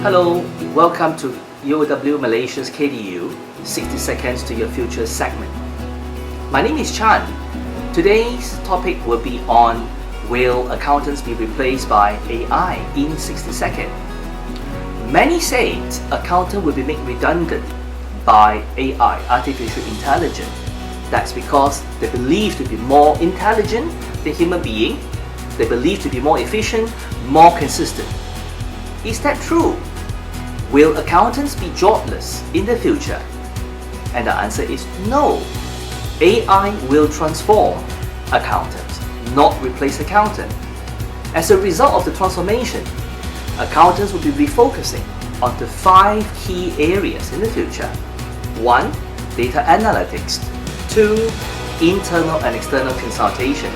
Hello, welcome to UOW Malaysia's KDU 60 Seconds to Your Future segment. My name is Chan. Today's topic will be on will accountants be replaced by AI in 60 seconds? Many say accountants will be made redundant by AI, artificial intelligence. That's because they believe to be more intelligent than human beings. They believe to be more efficient, more consistent. Is that true? Will accountants be jobless in the future? And the answer is no. AI will transform accountants, not replace accountants. As a result of the transformation, accountants will be refocusing on the 5 key areas in the future. 1. Data analytics. 2. Internal and external consultation.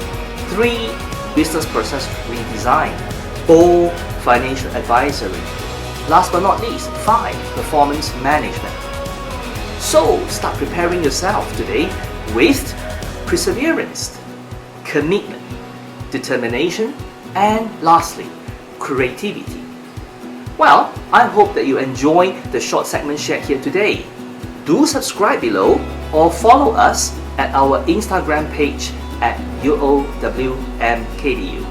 3. Business process redesign. 4. Financial advisory. Last but not least, 5. Performance management. So start preparing yourself today with perseverance, commitment, determination, and lastly, creativity. Well, I hope that you enjoy the short segment shared here today. Do subscribe below or follow us at our Instagram page at UOW KDU.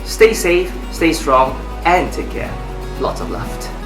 Stay safe, stay strong, and take care. Lots of love.